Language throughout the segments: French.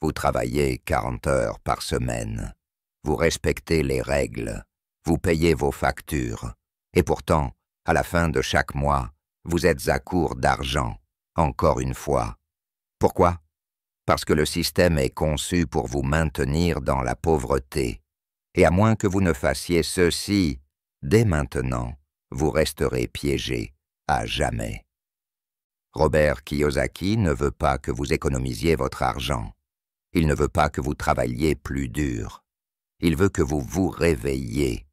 Vous travaillez 40 heures par semaine. Vous respectez les règles. Vous payez vos factures. Et pourtant, à la fin de chaque mois, vous êtes à court d'argent, encore une fois. Pourquoi? Parce que le système est conçu pour vous maintenir dans la pauvreté. Et à moins que vous ne fassiez ceci, dès maintenant, vous resterez piégé à jamais. Robert Kiyosaki ne veut pas que vous économisiez votre argent. Il ne veut pas que vous travailliez plus dur. Il veut que vous vous réveilliez.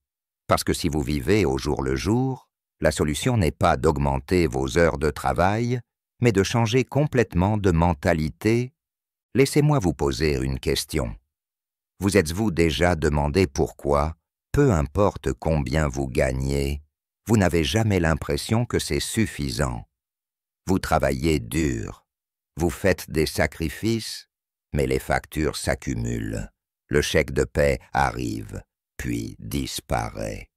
Parce que si vous vivez au jour le jour, la solution n'est pas d'augmenter vos heures de travail, mais de changer complètement de mentalité. Laissez-moi vous poser une question. Vous êtes-vous déjà demandé pourquoi, peu importe combien vous gagnez, vous n'avez jamais l'impression que c'est suffisant? Vous travaillez dur, vous faites des sacrifices, mais les factures s'accumulent. Le chèque de paie arrive, puis disparaît.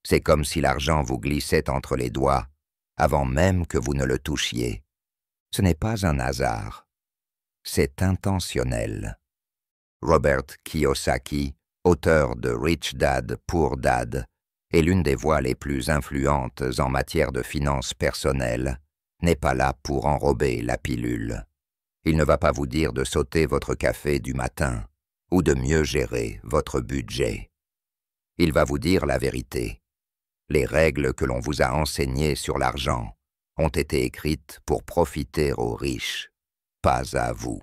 C'est comme si l'argent vous glissait entre les doigts, avant même que vous ne le touchiez. Ce n'est pas un hasard. C'est intentionnel. Robert Kiyosaki, auteur de Rich Dad, Poor Dad, est l'une des voix les plus influentes en matière de finances personnelles, n'est pas là pour enrober la pilule. Il ne va pas vous dire de sauter votre café du matin ou de mieux gérer votre budget. Il va vous dire la vérité. Les règles que l'on vous a enseignées sur l'argent ont été écrites pour profiter aux riches, pas à vous.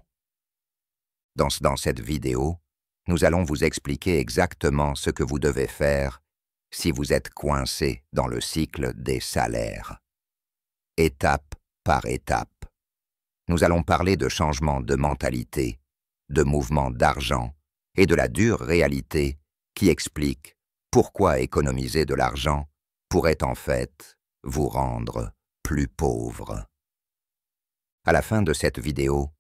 Dans cette vidéo, nous allons vous expliquer exactement ce que vous devez faire si vous êtes coincé dans le cycle des salaires. Étape par étape. Nous allons parler de changement de mentalité, de mouvement d'argent et de la dure réalité qui explique pourquoi économiser de l'argent pourrait en fait vous rendre plus pauvre. À la fin de cette vidéo,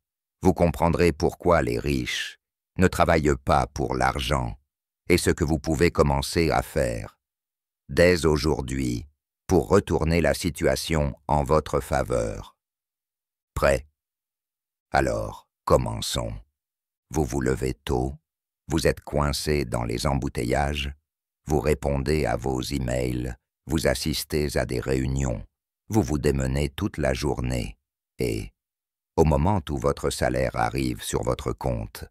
vous comprendrez pourquoi les riches ne travaillent pas pour l'argent et ce que vous pouvez commencer à faire, dès aujourd'hui, pour retourner la situation en votre faveur. Prêt? Alors, commençons. Vous vous levez tôt, vous êtes coincé dans les embouteillages, vous répondez à vos emails, vous assistez à des réunions, vous vous démenez toute la journée et, au moment où votre salaire arrive sur votre compte,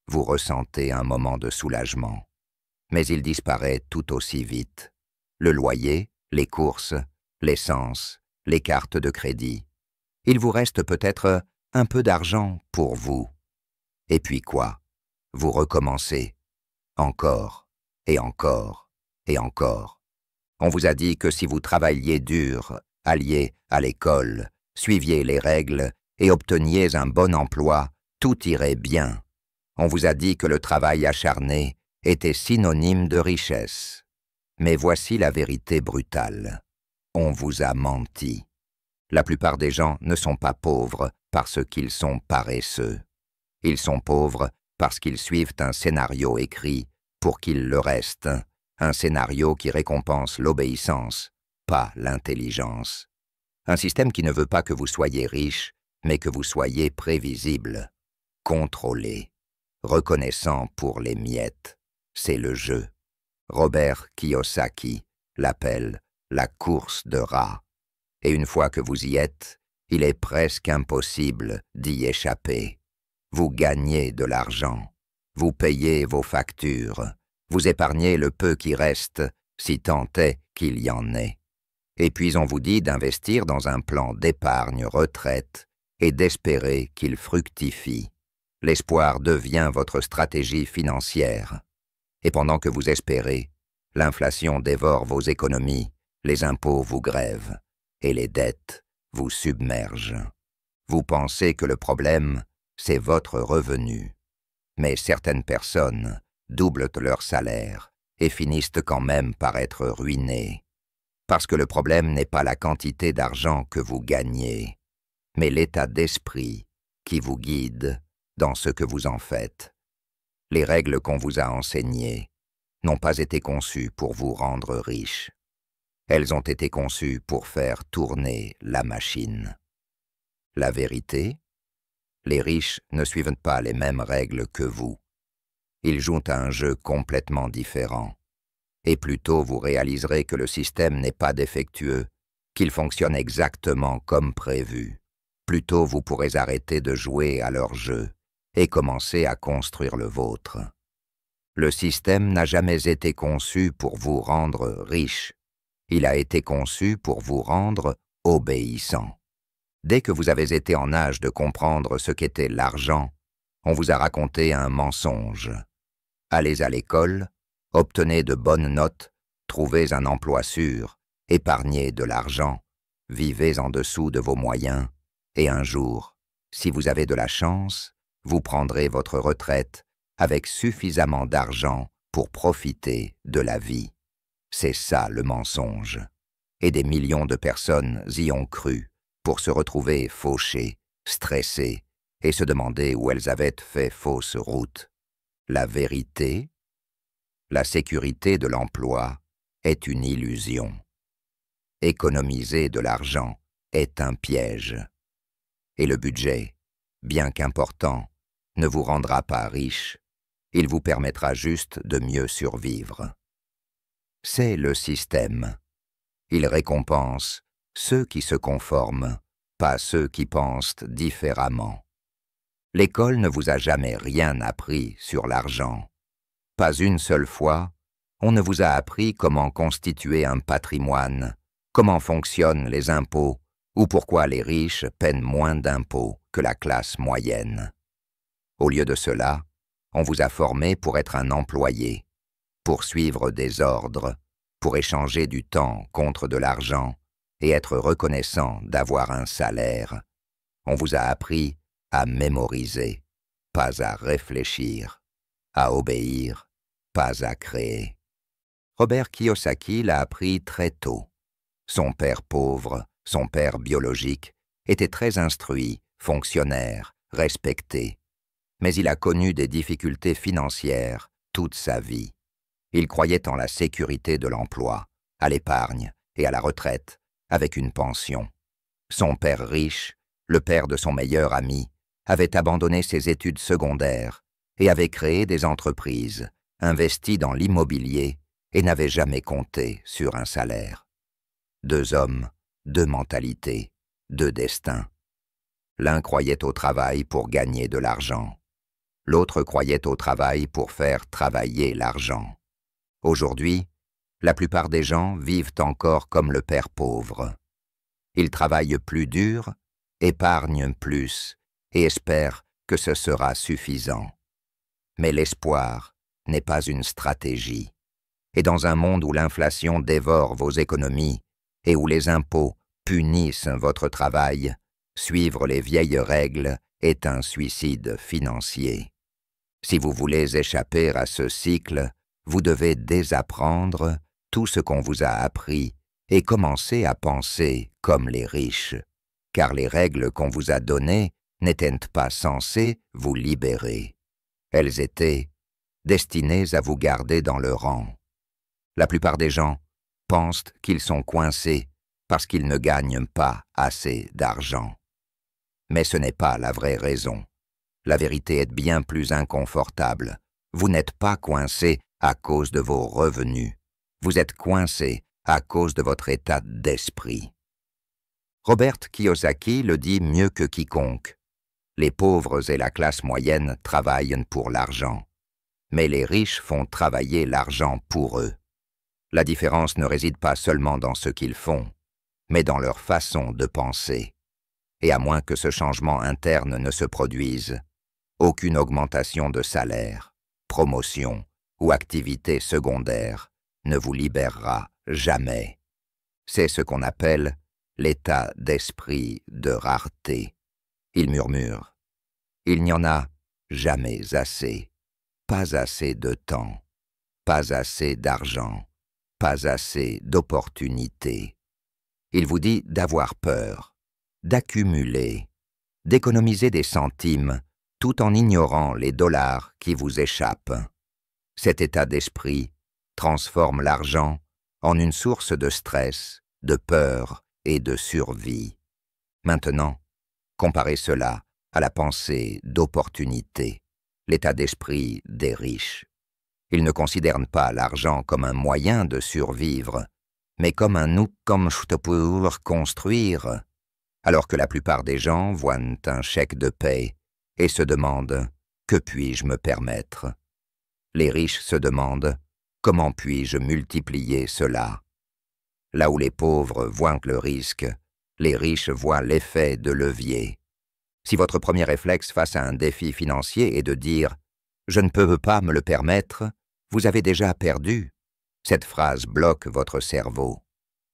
vous ressentez un moment de soulagement. Mais il disparaît tout aussi vite. Le loyer, les courses, l'essence, les cartes de crédit. Il vous reste peut-être un peu d'argent pour vous. Et puis quoi? Vous recommencez. Encore, et encore, et encore. On vous a dit que si vous travailliez dur, alliez à l'école, suiviez les règles et obteniez un bon emploi, tout irait bien. On vous a dit que le travail acharné était synonyme de richesse. Mais voici la vérité brutale. On vous a menti. La plupart des gens ne sont pas pauvres parce qu'ils sont paresseux. Ils sont pauvres parce qu'ils suivent un scénario écrit pour qu'il le reste, un scénario qui récompense l'obéissance, pas l'intelligence. Un système qui ne veut pas que vous soyez riche, mais que vous soyez prévisible, contrôlé, reconnaissant pour les miettes. C'est le jeu. Robert Kiyosaki l'appelle la course de rats. Et une fois que vous y êtes, il est presque impossible d'y échapper. Vous gagnez de l'argent, vous payez vos factures, vous épargnez le peu qui reste, si tant est qu'il y en ait. Et puis on vous dit d'investir dans un plan d'épargne retraite et d'espérer qu'il fructifie. L'espoir devient votre stratégie financière. Et pendant que vous espérez, l'inflation dévore vos économies, les impôts vous grèvent, et les dettes vous submergent. Vous pensez que le problème, c'est votre revenu. Mais certaines personnes doublent leur salaire et finissent quand même par être ruinées. Parce que le problème n'est pas la quantité d'argent que vous gagnez, mais l'état d'esprit qui vous guide dans ce que vous en faites. Les règles qu'on vous a enseignées n'ont pas été conçues pour vous rendre riche. Elles ont été conçues pour faire tourner la machine. La vérité? Les riches ne suivent pas les mêmes règles que vous. Ils jouent à un jeu complètement différent. Et plus tôt vous réaliserez que le système n'est pas défectueux, qu'il fonctionne exactement comme prévu. Plus tôt vous pourrez arrêter de jouer à leur jeu et commencer à construire le vôtre. Le système n'a jamais été conçu pour vous rendre riche. Il a été conçu pour vous rendre obéissant. Dès que vous avez été en âge de comprendre ce qu'était l'argent, on vous a raconté un mensonge. Allez à l'école, obtenez de bonnes notes, trouvez un emploi sûr, épargnez de l'argent, vivez en dessous de vos moyens, et un jour, si vous avez de la chance, vous prendrez votre retraite avec suffisamment d'argent pour profiter de la vie. C'est ça le mensonge. Et des millions de personnes y ont cru pour se retrouver fauchées, stressées et se demander où elles avaient fait fausse route. La vérité, la sécurité de l'emploi est une illusion. Économiser de l'argent est un piège. Et le budget, bien qu'important, ne vous rendra pas riche. Il vous permettra juste de mieux survivre. C'est le système. Il récompense ceux qui se conforment, pas ceux qui pensent différemment. L'école ne vous a jamais rien appris sur l'argent. Pas une seule fois, on ne vous a appris comment constituer un patrimoine, comment fonctionnent les impôts, ou pourquoi les riches paient moins d'impôts que la classe moyenne. Au lieu de cela, on vous a formé pour être un employé, pour suivre des ordres, pour échanger du temps contre de l'argent et être reconnaissant d'avoir un salaire. On vous a appris à mémoriser, pas à réfléchir, à obéir, pas à créer. Robert Kiyosaki l'a appris très tôt. Son père pauvre, son père biologique, était très instruit, fonctionnaire, respecté. Mais il a connu des difficultés financières toute sa vie. Il croyait en la sécurité de l'emploi, à l'épargne et à la retraite, avec une pension. Son père riche, le père de son meilleur ami, avait abandonné ses études secondaires et avait créé des entreprises, investi dans l'immobilier et n'avait jamais compté sur un salaire. Deux hommes, deux mentalités, deux destins. L'un croyait au travail pour gagner de l'argent. L'autre croyait au travail pour faire travailler l'argent. Aujourd'hui, la plupart des gens vivent encore comme le père pauvre. Ils travaillent plus dur, épargnent plus et espèrent que ce sera suffisant. Mais l'espoir n'est pas une stratégie. Et dans un monde où l'inflation dévore vos économies et où les impôts punissent votre travail, suivre les vieilles règles est un suicide financier. Si vous voulez échapper à ce cycle, vous devez désapprendre tout ce qu'on vous a appris et commencer à penser comme les riches, car les règles qu'on vous a données n'étaient pas censées vous libérer. Elles étaient destinées à vous garder dans le rang. La plupart des gens pensent qu'ils sont coincés parce qu'ils ne gagnent pas assez d'argent. Mais ce n'est pas la vraie raison. La vérité est bien plus inconfortable. Vous n'êtes pas coincé à cause de vos revenus. Vous êtes coincé à cause de votre état d'esprit. Robert Kiyosaki le dit mieux que quiconque. Les pauvres et la classe moyenne travaillent pour l'argent. Mais les riches font travailler l'argent pour eux. La différence ne réside pas seulement dans ce qu'ils font, mais dans leur façon de penser. Et à moins que ce changement interne ne se produise, aucune augmentation de salaire, promotion ou activité secondaire ne vous libérera jamais. C'est ce qu'on appelle l'état d'esprit de rareté. Il murmure. Il n'y en a jamais assez. Pas assez de temps. Pas assez d'argent. Pas assez d'opportunités. Il vous dit d'avoir peur, d'accumuler, d'économiser des centimes tout en ignorant les dollars qui vous échappent. Cet état d'esprit transforme l'argent en une source de stress, de peur et de survie. Maintenant, comparez cela à la pensée d'opportunité, l'état d'esprit des riches. Ils ne considèrent pas l'argent comme un moyen de survivre, mais comme un outil pour construire, alors que la plupart des gens voient un chèque de paie et se demandent « Que puis-je me permettre ?» Les riches se demandent « Comment puis-je multiplier cela ?» Là où les pauvres voient le risque, les riches voient l'effet de levier. Si votre premier réflexe face à un défi financier est de dire « Je ne peux pas me le permettre », vous avez déjà perdu. Cette phrase bloque votre cerveau.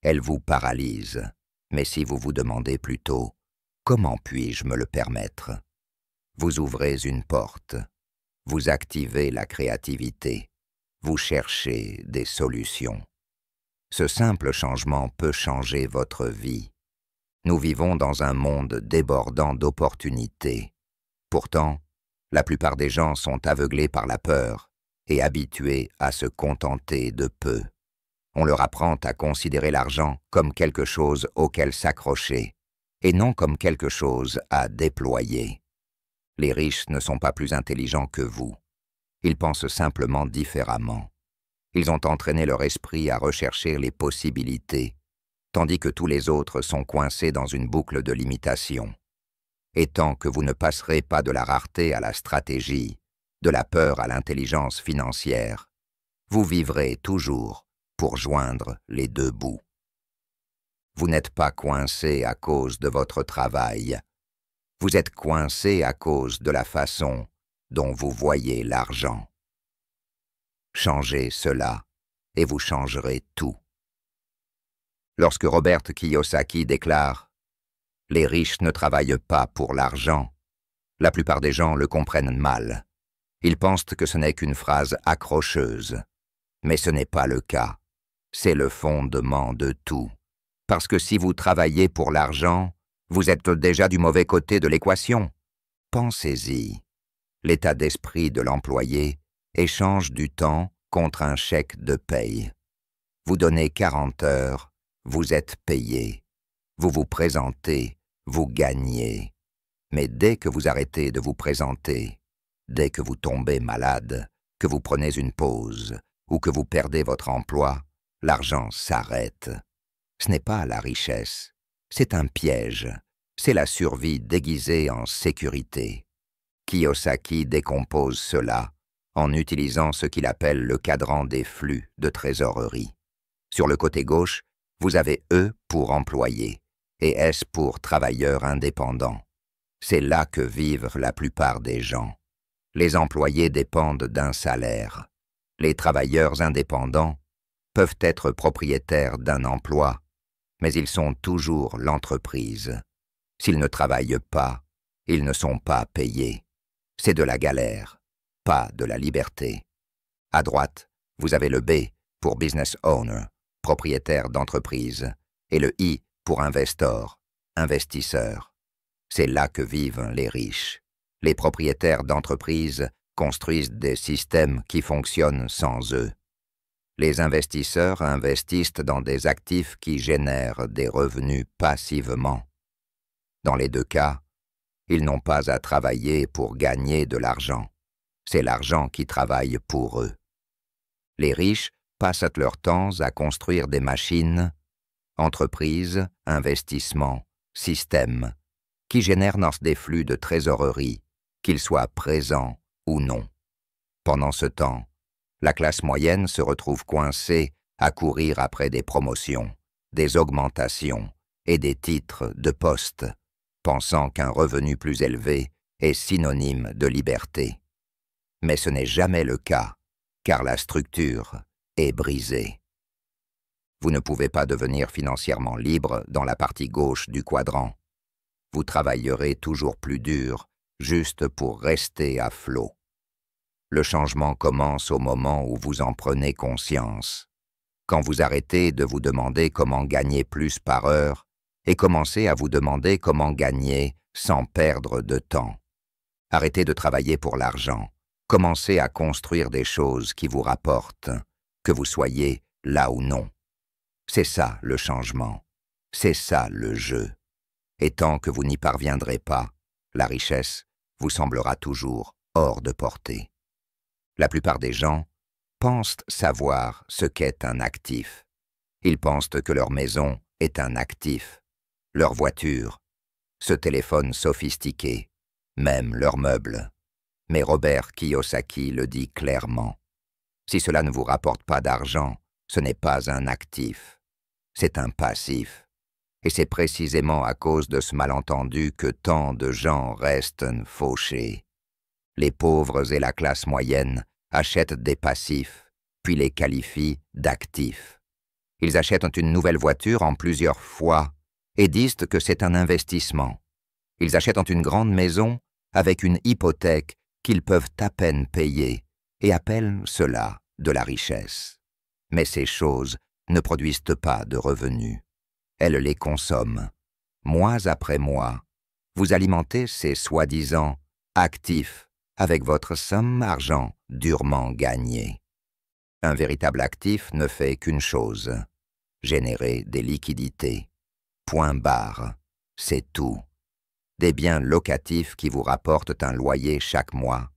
Elle vous paralyse. Mais si vous vous demandez plutôt « Comment puis-je me le permettre ?» vous ouvrez une porte. Vous activez la créativité. Vous cherchez des solutions. Ce simple changement peut changer votre vie. Nous vivons dans un monde débordant d'opportunités. Pourtant, la plupart des gens sont aveuglés par la peur et habitués à se contenter de peu. On leur apprend à considérer l'argent comme quelque chose auquel s'accrocher et non comme quelque chose à déployer. Les riches ne sont pas plus intelligents que vous. Ils pensent simplement différemment. Ils ont entraîné leur esprit à rechercher les possibilités, tandis que tous les autres sont coincés dans une boucle de limitation. Et tant que vous ne passerez pas de la rareté à la stratégie, de la peur à l'intelligence financière, vous vivrez toujours pour joindre les deux bouts. Vous n'êtes pas coincé à cause de votre travail. Vous êtes coincé à cause de la façon dont vous voyez l'argent. Changez cela et vous changerez tout. Lorsque Robert Kiyosaki déclare « Les riches ne travaillent pas pour l'argent », la plupart des gens le comprennent mal. Ils pensent que ce n'est qu'une phrase accrocheuse. Mais ce n'est pas le cas. C'est le fondement de tout. Parce que si vous travaillez pour l'argent, vous êtes déjà du mauvais côté de l'équation. Pensez-y. L'état d'esprit de l'employé échange du temps contre un chèque de paye. Vous donnez 40 heures, vous êtes payé. Vous vous présentez, vous gagnez. Mais dès que vous arrêtez de vous présenter, dès que vous tombez malade, que vous prenez une pause ou que vous perdez votre emploi, l'argent s'arrête. Ce n'est pas la richesse, c'est un piège. C'est la survie déguisée en sécurité. Kiyosaki décompose cela en utilisant ce qu'il appelle le cadran des flux de trésorerie. Sur le côté gauche, vous avez E pour employé et S pour travailleurs indépendants. C'est là que vivent la plupart des gens. Les employés dépendent d'un salaire. Les travailleurs indépendants peuvent être propriétaires d'un emploi, mais ils sont toujours l'entreprise. S'ils ne travaillent pas, ils ne sont pas payés. C'est de la galère, pas de la liberté. À droite, vous avez le B pour Business Owner, propriétaire d'entreprise, et le I pour Investor, investisseur. C'est là que vivent les riches. Les propriétaires d'entreprises construisent des systèmes qui fonctionnent sans eux. Les investisseurs investissent dans des actifs qui génèrent des revenus passivement. Dans les deux cas, ils n'ont pas à travailler pour gagner de l'argent. C'est l'argent qui travaille pour eux. Les riches passent leur temps à construire des machines, entreprises, investissements, systèmes, qui génèrent des flux de trésorerie, qu'ils soient présents ou non. Pendant ce temps, la classe moyenne se retrouve coincée à courir après des promotions, des augmentations et des titres de poste, pensant qu'un revenu plus élevé est synonyme de liberté. Mais ce n'est jamais le cas, car la structure est brisée. Vous ne pouvez pas devenir financièrement libre dans la partie gauche du quadrant. Vous travaillerez toujours plus dur, juste pour rester à flot. Le changement commence au moment où vous en prenez conscience. Quand vous arrêtez de vous demander comment gagner plus par heure et commencez à vous demander comment gagner sans perdre de temps. Arrêtez de travailler pour l'argent. Commencez à construire des choses qui vous rapportent, que vous soyez là ou non. C'est ça le changement. C'est ça le jeu. Et tant que vous n'y parviendrez pas, La richesse vous semblera toujours hors de portée. La plupart des gens pensent savoir ce qu'est un actif. Ils pensent que leur maison est un actif, leur voiture, ce téléphone sophistiqué, même leurs meubles. Mais Robert Kiyosaki le dit clairement. Si cela ne vous rapporte pas d'argent, ce n'est pas un actif, c'est un passif. Et c'est précisément à cause de ce malentendu que tant de gens restent fauchés. Les pauvres et la classe moyenne achètent des passifs, puis les qualifient d'actifs. Ils achètent une nouvelle voiture en plusieurs fois et disent que c'est un investissement. Ils achètent une grande maison avec une hypothèque qu'ils peuvent à peine payer et appellent cela de la richesse. Mais ces choses ne produisent pas de revenus. Elles les consomment. Mois après mois, vous alimentez ces soi-disant actifs avec votre somme d'argent durement gagnée. Un véritable actif ne fait qu'une chose, générer des liquidités. Point barre, c'est tout. Des biens locatifs qui vous rapportent un loyer chaque mois,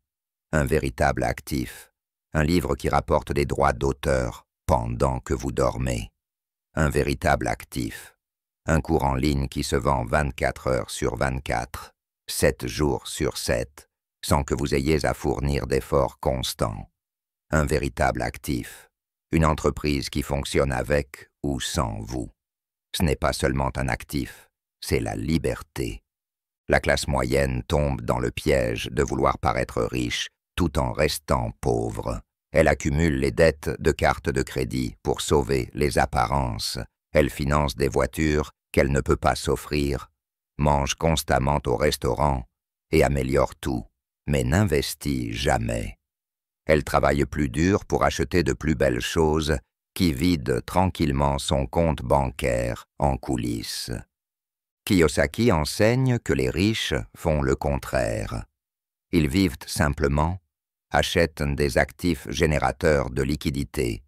un véritable actif, un livre qui rapporte des droits d'auteur pendant que vous dormez, un véritable actif, un cours en ligne qui se vend 24 heures sur 24, 7 jours sur 7, sans que vous ayez à fournir d'efforts constants, un véritable actif, une entreprise qui fonctionne avec ou sans vous. Ce n'est pas seulement un actif, c'est la liberté. La classe moyenne tombe dans le piège de vouloir paraître riche tout en restant pauvre. Elle accumule les dettes de cartes de crédit pour sauver les apparences. Elle finance des voitures qu'elle ne peut pas s'offrir, mange constamment au restaurant et améliore tout, mais n'investit jamais. Elle travaille plus dur pour acheter de plus belles choses qui vident tranquillement son compte bancaire en coulisses. Kiyosaki enseigne que les riches font le contraire. Ils vivent simplement, achètent des actifs générateurs de liquidités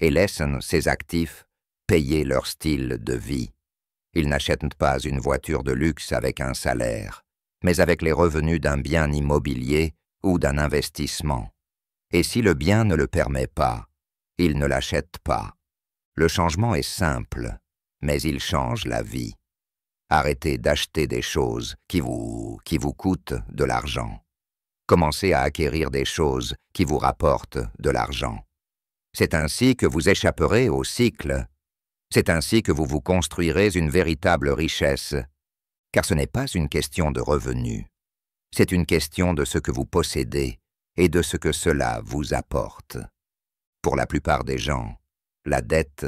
et laissent ces actifs payer leur style de vie. Ils n'achètent pas une voiture de luxe avec un salaire, mais avec les revenus d'un bien immobilier ou d'un investissement. Et si le bien ne le permet pas, ils ne l'achètent pas. Le changement est simple, mais il change la vie. Arrêtez d'acheter des choses qui vous coûtent de l'argent. Commencez à acquérir des choses qui vous rapportent de l'argent. C'est ainsi que vous échapperez au cycle. C'est ainsi que vous vous construirez une véritable richesse, car ce n'est pas une question de revenus. C'est une question de ce que vous possédez et de ce que cela vous apporte. Pour la plupart des gens, la dette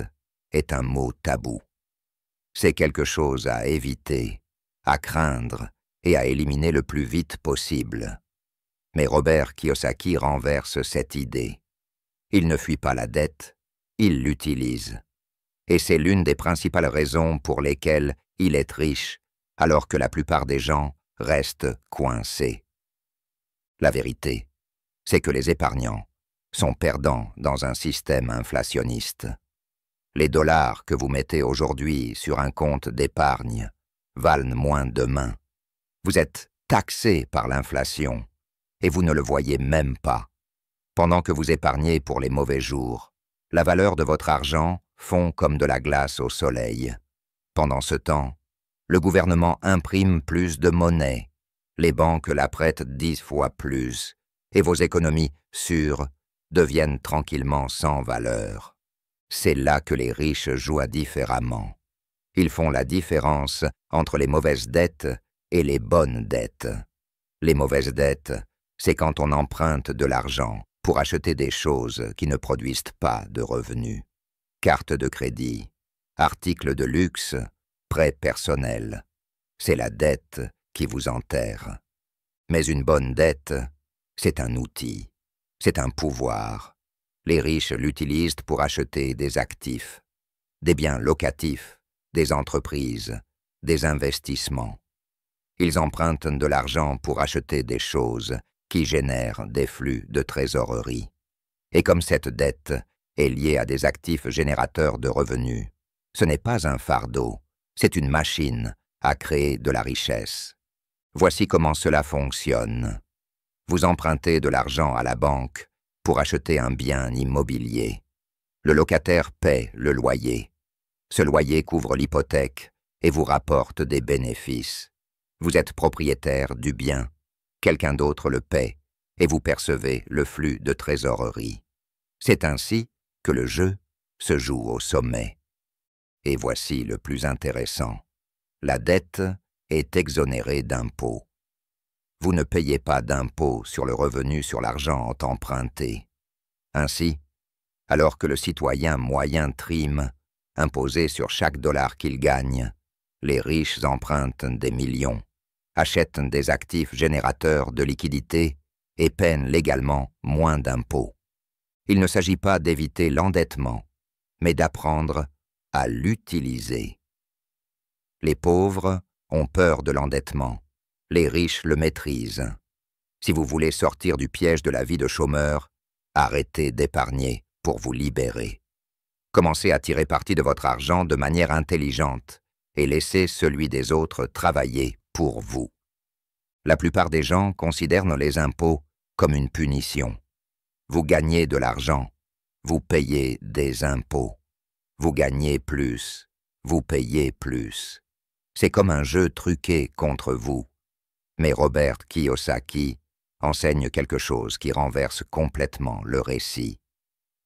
est un mot tabou. C'est quelque chose à éviter, à craindre et à éliminer le plus vite possible. Mais Robert Kiyosaki renverse cette idée. Il ne fuit pas la dette, il l'utilise. Et c'est l'une des principales raisons pour lesquelles il est riche, alors que la plupart des gens restent coincés. La vérité, c'est que les épargnants sont perdants dans un système inflationniste. Les dollars que vous mettez aujourd'hui sur un compte d'épargne valent moins demain. Vous êtes taxé par l'inflation et vous ne le voyez même pas. Pendant que vous épargnez pour les mauvais jours, la valeur de votre argent fond comme de la glace au soleil. Pendant ce temps, le gouvernement imprime plus de monnaie, les banques la prêtent 10 fois plus, et vos économies sûres deviennent tranquillement sans valeur. C'est là que les riches jouent différemment. Ils font la différence entre les mauvaises dettes et les bonnes dettes. Les mauvaises dettes, c'est quand on emprunte de l'argent pour acheter des choses qui ne produisent pas de revenus. Carte de crédit, articles de luxe, prêts personnels. C'est la dette qui vous enterre. Mais une bonne dette, c'est un outil, c'est un pouvoir. Les riches l'utilisent pour acheter des actifs, des biens locatifs, des entreprises, des investissements. Ils empruntent de l'argent pour acheter des choses qui génèrent des flux de trésorerie. Et comme cette dette est liée à des actifs générateurs de revenus, ce n'est pas un fardeau, c'est une machine à créer de la richesse. Voici comment cela fonctionne. Vous empruntez de l'argent à la banque pour acheter un bien immobilier. Le locataire paie le loyer. Ce loyer couvre l'hypothèque et vous rapporte des bénéfices. Vous êtes propriétaire du bien. Quelqu'un d'autre le paie et vous percevez le flux de trésorerie. C'est ainsi que le jeu se joue au sommet. Et voici le plus intéressant. La dette est exonérée d'impôts. Vous ne payez pas d'impôt sur le revenu sur l'argent emprunté. Ainsi, alors que le citoyen moyen trime, imposé sur chaque dollar qu'il gagne, les riches empruntent des millions, achètent des actifs générateurs de liquidités et paient légalement moins d'impôts. Il ne s'agit pas d'éviter l'endettement, mais d'apprendre à l'utiliser. Les pauvres ont peur de l'endettement, les riches le maîtrisent. Si vous voulez sortir du piège de la vie de chômeur, arrêtez d'épargner pour vous libérer. Commencez à tirer parti de votre argent de manière intelligente et laissez celui des autres travailler pour vous. La plupart des gens considèrent les impôts comme une punition. Vous gagnez de l'argent, vous payez des impôts. Vous gagnez plus, vous payez plus. C'est comme un jeu truqué contre vous. Mais Robert Kiyosaki enseigne quelque chose qui renverse complètement le récit.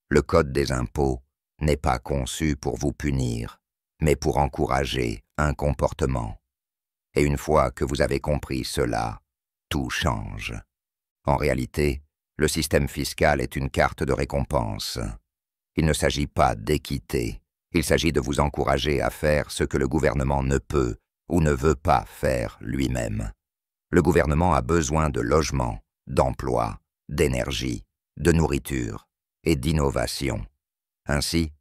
Le code des impôts n'est pas conçu pour vous punir, mais pour encourager un comportement. Et une fois que vous avez compris cela, tout change. En réalité, le système fiscal est une carte de récompense. Il ne s'agit pas d'équité, il s'agit de vous encourager à faire ce que le gouvernement ne peut ou ne veut pas faire lui-même. Le gouvernement a besoin de logements, d'emplois, d'énergie, de nourriture et d'innovation. Ainsi,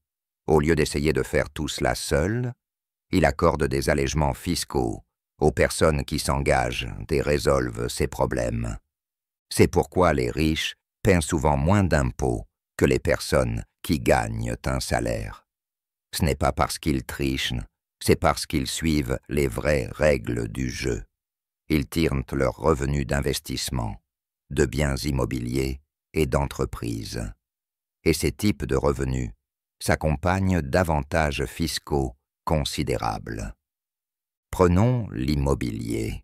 au lieu d'essayer de faire tout cela seul, il accorde des allègements fiscaux aux personnes qui s'engagent et résolvent ces problèmes. C'est pourquoi les riches paient souvent moins d'impôts que les personnes qui gagnent un salaire. Ce n'est pas parce qu'ils trichent, c'est parce qu'ils suivent les vraies règles du jeu. Ils tirent leurs revenus d'investissement, de biens immobiliers et d'entreprises. Et ces types de revenus s'accompagnent d'avantages fiscaux considérables. Prenons l'immobilier.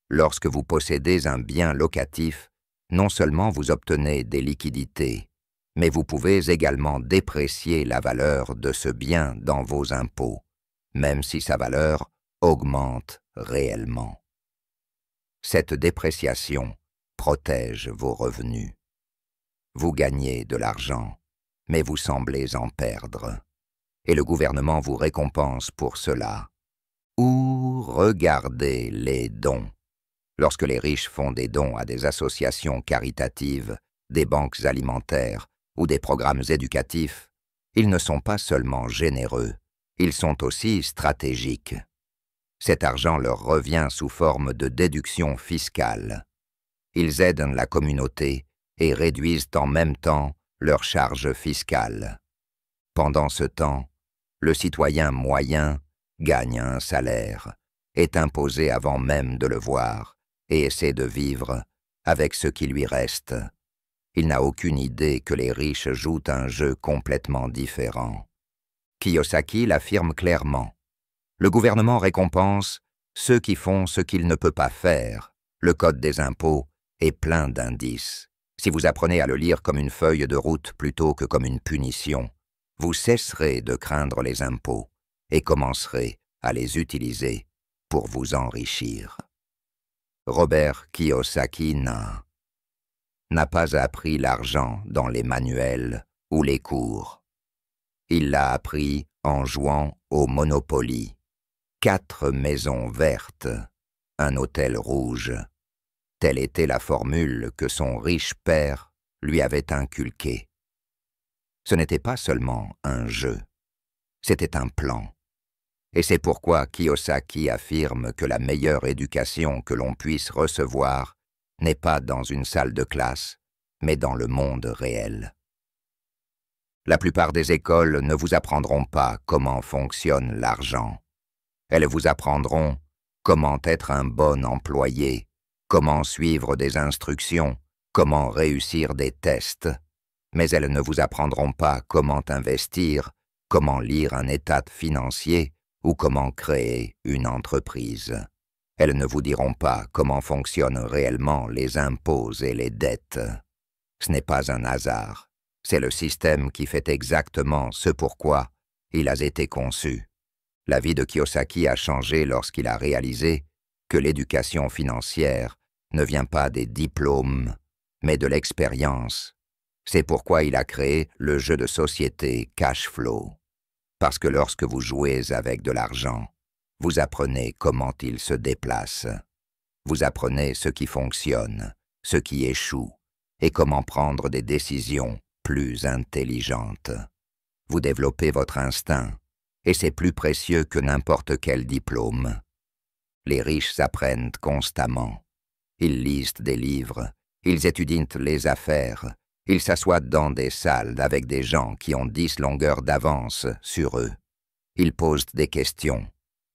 Lorsque vous possédez un bien locatif, non seulement vous obtenez des liquidités, mais vous pouvez également déprécier la valeur de ce bien dans vos impôts, même si sa valeur augmente réellement. Cette dépréciation protège vos revenus. Vous gagnez de l'argent, mais vous semblez en perdre, et le gouvernement vous récompense pour cela. Ou regardez les dons. Lorsque les riches font des dons à des associations caritatives, des banques alimentaires ou des programmes éducatifs, ils ne sont pas seulement généreux, ils sont aussi stratégiques. Cet argent leur revient sous forme de déduction fiscale. Ils aident la communauté et réduisent en même temps leurs charges fiscales. Pendant ce temps, le citoyen moyen gagne un salaire, est imposé avant même de le voir et essaie de vivre avec ce qui lui reste. Il n'a aucune idée que les riches jouent un jeu complètement différent. Kiyosaki l'affirme clairement. Le gouvernement récompense ceux qui font ce qu'il ne peut pas faire. Le code des impôts est plein d'indices. Si vous apprenez à le lire comme une feuille de route plutôt que comme une punition, vous cesserez de craindre les impôts et commencerez à les utiliser pour vous enrichir. Robert Kiyosaki n'a pas appris l'argent dans les manuels ou les cours. Il l'a appris en jouant au Monopoly. 4 maisons vertes, un hôtel rouge. Telle était la formule que son riche père lui avait inculquée. Ce n'était pas seulement un jeu, c'était un plan. Et c'est pourquoi Kiyosaki affirme que la meilleure éducation que l'on puisse recevoir n'est pas dans une salle de classe, mais dans le monde réel. La plupart des écoles ne vous apprendront pas comment fonctionne l'argent. Elles vous apprendront comment être un bon employé comment suivre des instructions, comment réussir des tests. Mais elles ne vous apprendront pas comment investir, comment lire un état financier ou comment créer une entreprise. Elles ne vous diront pas comment fonctionnent réellement les impôts et les dettes. Ce n'est pas un hasard, c'est le système qui fait exactement ce pourquoi il a été conçu. La vie de Kiyosaki a changé lorsqu'il a réalisé que l'éducation financière ne vient pas des diplômes, mais de l'expérience. C'est pourquoi il a créé le jeu de société Cash Flow. Parce que lorsque vous jouez avec de l'argent, vous apprenez comment il se déplace. Vous apprenez ce qui fonctionne, ce qui échoue, et comment prendre des décisions plus intelligentes. Vous développez votre instinct, et c'est plus précieux que n'importe quel diplôme. Les riches apprennent constamment. Ils lisent des livres, ils étudient les affaires, ils s'assoient dans des salles avec des gens qui ont 10 longueurs d'avance sur eux. Ils posent des questions,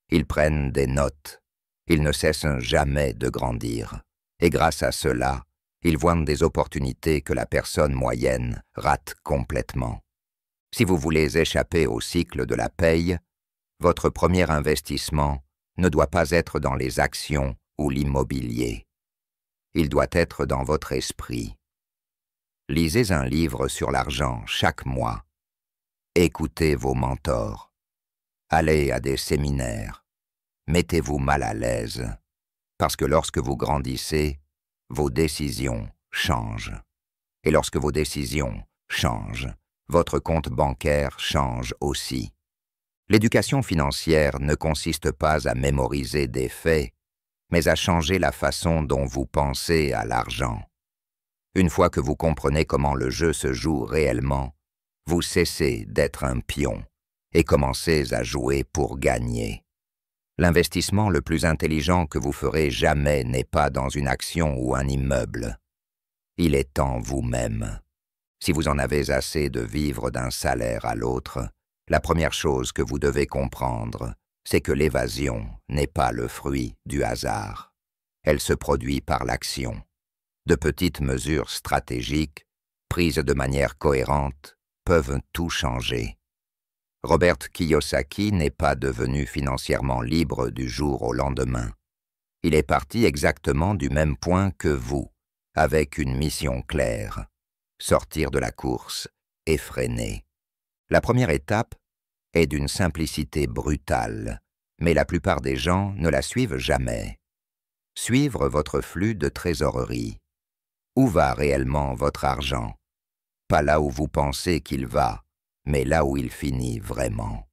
ils prennent des notes, ils ne cessent jamais de grandir. Et grâce à cela, ils voient des opportunités que la personne moyenne rate complètement. Si vous voulez échapper au cycle de la paye, votre premier investissement ne doit pas être dans les actions ou l'immobilier. Il doit être dans votre esprit. Lisez un livre sur l'argent chaque mois. Écoutez vos mentors. Allez à des séminaires. Mettez-vous mal à l'aise. Parce que lorsque vous grandissez, vos décisions changent. Et lorsque vos décisions changent, votre compte bancaire change aussi. L'éducation financière ne consiste pas à mémoriser des faits, mais à changer la façon dont vous pensez à l'argent. Une fois que vous comprenez comment le jeu se joue réellement, vous cessez d'être un pion et commencez à jouer pour gagner. L'investissement le plus intelligent que vous ferez jamais n'est pas dans une action ou un immeuble. Il est en vous-même. Si vous en avez assez de vivre d'un salaire à l'autre, la première chose que vous devez comprendre, c'est que l'évasion n'est pas le fruit du hasard. Elle se produit par l'action. De petites mesures stratégiques, prises de manière cohérente, peuvent tout changer. Robert Kiyosaki n'est pas devenu financièrement libre du jour au lendemain. Il est parti exactement du même point que vous, avec une mission claire, sortir de la course effrénée. La première étape est d'une simplicité brutale, mais la plupart des gens ne la suivent jamais. Suivre votre flux de trésorerie. Où va réellement votre argent? Pas là où vous pensez qu'il va, mais là où il finit vraiment.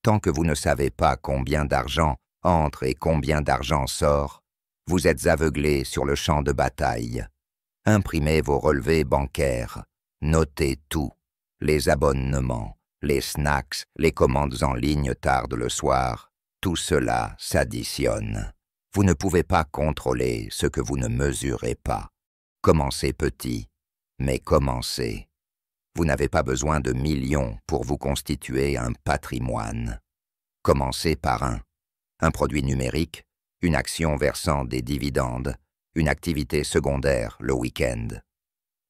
Tant que vous ne savez pas combien d'argent entre et combien d'argent sort, vous êtes aveuglé sur le champ de bataille. Imprimez vos relevés bancaires, notez tout, les abonnements, les snacks, les commandes en ligne tard le soir, tout cela s'additionne. Vous ne pouvez pas contrôler ce que vous ne mesurez pas. Commencez petit, mais commencez. Vous n'avez pas besoin de millions pour vous constituer un patrimoine. Commencez par un produit numérique, une action versant des dividendes, une activité secondaire le week-end.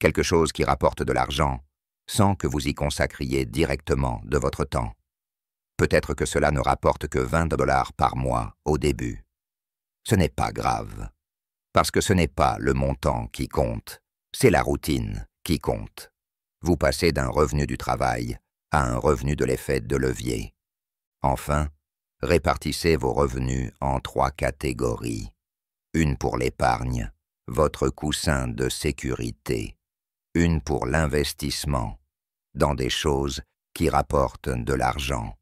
Quelque chose qui rapporte de l'argent sans que vous y consacriez directement de votre temps. Peut-être que cela ne rapporte que 20 $ par mois au début. Ce n'est pas grave. Parce que ce n'est pas le montant qui compte, c'est la routine qui compte. Vous passez d'un revenu du travail à un revenu de l'effet de levier. Enfin, répartissez vos revenus en 3 catégories. Une pour l'épargne, votre coussin de sécurité. Une pour l'investissement, dans des choses qui rapportent de l'argent.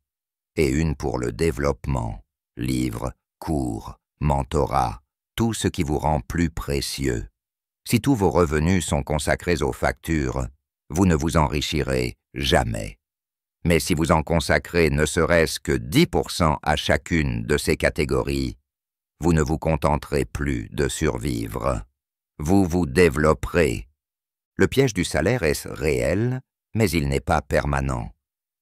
Et une pour le développement, livres, cours, mentorat, tout ce qui vous rend plus précieux. Si tous vos revenus sont consacrés aux factures, vous ne vous enrichirez jamais. Mais si vous en consacrez ne serait-ce que 10% à chacune de ces catégories, vous ne vous contenterez plus de survivre. Vous vous développerez. Le piège du salaire est réel, mais il n'est pas permanent.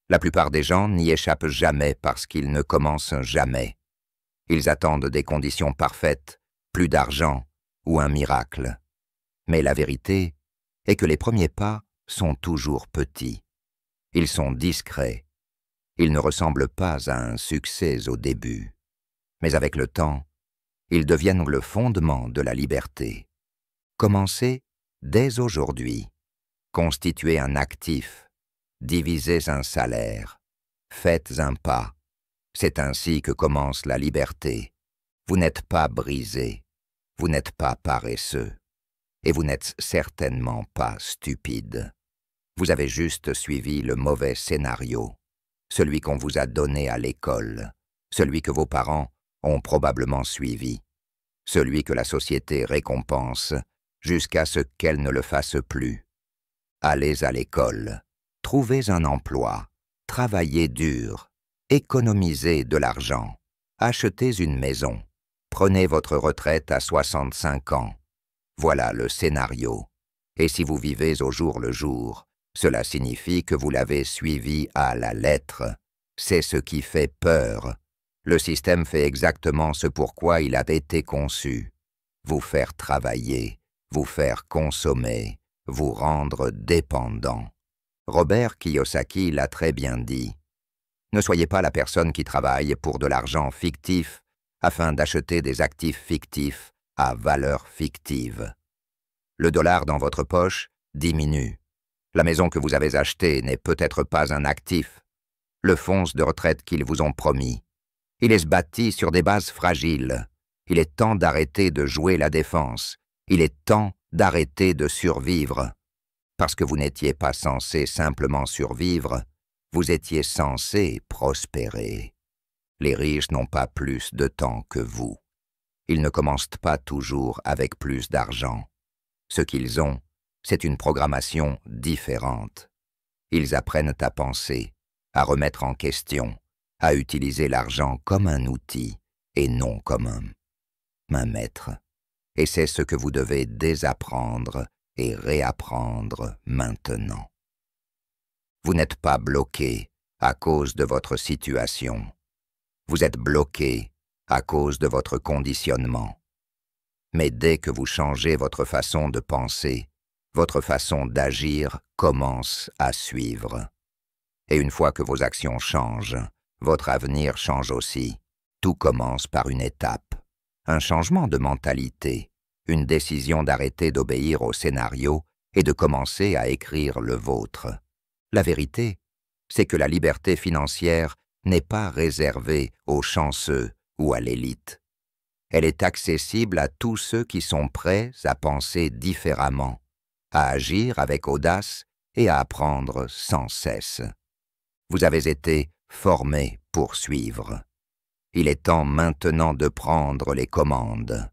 La plupart des gens n'y échappent jamais parce qu'ils ne commencent jamais. Ils attendent des conditions parfaites, plus d'argent, ou un miracle. Mais la vérité est que les premiers pas sont toujours petits. Ils sont discrets. Ils ne ressemblent pas à un succès au début. Mais avec le temps, ils deviennent le fondement de la liberté. Commencez dès aujourd'hui. Constituez un actif. Divisez un salaire. Faites un pas. C'est ainsi que commence la liberté. Vous n'êtes pas brisé. Vous n'êtes pas paresseux. Et vous n'êtes certainement pas stupide. Vous avez juste suivi le mauvais scénario, celui qu'on vous a donné à l'école, celui que vos parents ont probablement suivi, celui que la société récompense jusqu'à ce qu'elle ne le fasse plus. Allez à l'école, trouvez un emploi, travaillez dur, économisez de l'argent, achetez une maison, prenez votre retraite à 65 ans. Voilà le scénario. Et si vous vivez au jour le jour, cela signifie que vous l'avez suivi à la lettre. C'est ce qui fait peur. Le système fait exactement ce pourquoi il a été conçu. Vous faire travailler, vous faire consommer, vous rendre dépendant. Robert Kiyosaki l'a très bien dit. Ne soyez pas la personne qui travaille pour de l'argent fictif afin d'acheter des actifs fictifs à valeur fictive. Le dollar dans votre poche diminue. La maison que vous avez achetée n'est peut-être pas un actif. Le fonds de retraite qu'ils vous ont promis. Il est bâti sur des bases fragiles. Il est temps d'arrêter de jouer la défense. Il est temps d'arrêter de survivre. Parce que vous n'étiez pas censé simplement survivre, vous étiez censé prospérer. Les riches n'ont pas plus de temps que vous. Ils ne commencent pas toujours avec plus d'argent. Ce qu'ils ont, c'est une programmation différente. Ils apprennent à penser, à remettre en question, à utiliser l'argent comme un outil et non comme un maître. Et c'est ce que vous devez désapprendre et réapprendre maintenant. Vous n'êtes pas bloqué à cause de votre situation. Vous êtes bloqué à cause de votre conditionnement. Mais dès que vous changez votre façon de penser, votre façon d'agir commence à suivre. Et une fois que vos actions changent, votre avenir change aussi. Tout commence par une étape, un changement de mentalité, une décision d'arrêter d'obéir au scénario et de commencer à écrire le vôtre. La vérité, c'est que la liberté financière n'est pas réservée aux chanceux ou à l'élite. Elle est accessible à tous ceux qui sont prêts à penser différemment, à agir avec audace et à apprendre sans cesse. Vous avez été formés pour suivre. Il est temps maintenant de prendre les commandes.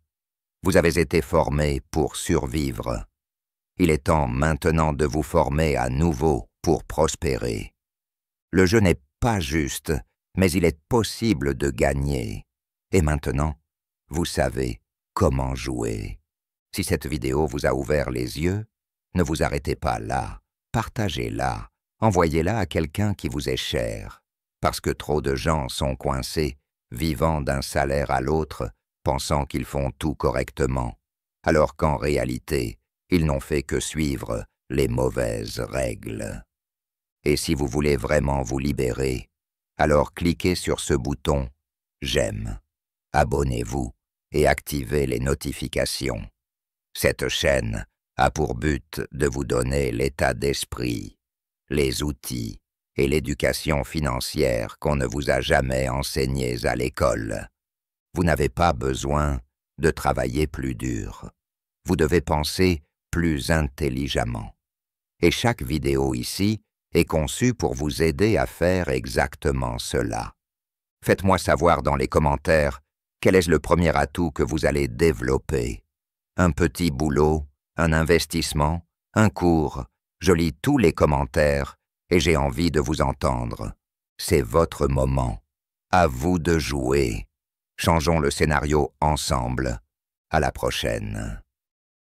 Vous avez été formés pour survivre. Il est temps maintenant de vous former à nouveau pour prospérer. Le jeu n'est pas juste, mais il est possible de gagner. Et maintenant, vous savez comment jouer. Si cette vidéo vous a ouvert les yeux, ne vous arrêtez pas là, partagez-la, envoyez-la à quelqu'un qui vous est cher, parce que trop de gens sont coincés, vivant d'un salaire à l'autre, pensant qu'ils font tout correctement, alors qu'en réalité, ils n'ont fait que suivre les mauvaises règles. Et si vous voulez vraiment vous libérer, alors cliquez sur ce bouton « J'aime », abonnez-vous et activez les notifications. Cette chaîne a pour but de vous donner l'état d'esprit, les outils et l'éducation financière qu'on ne vous a jamais enseignés à l'école. Vous n'avez pas besoin de travailler plus dur. Vous devez penser plus intelligemment. Et chaque vidéo ici est conçue pour vous aider à faire exactement cela. Faites-moi savoir dans les commentaires quel est le premier atout que vous allez développer. Un petit boulot, un investissement, un cours. Je lis tous les commentaires et j'ai envie de vous entendre. C'est votre moment. À vous de jouer. Changeons le scénario ensemble. À la prochaine.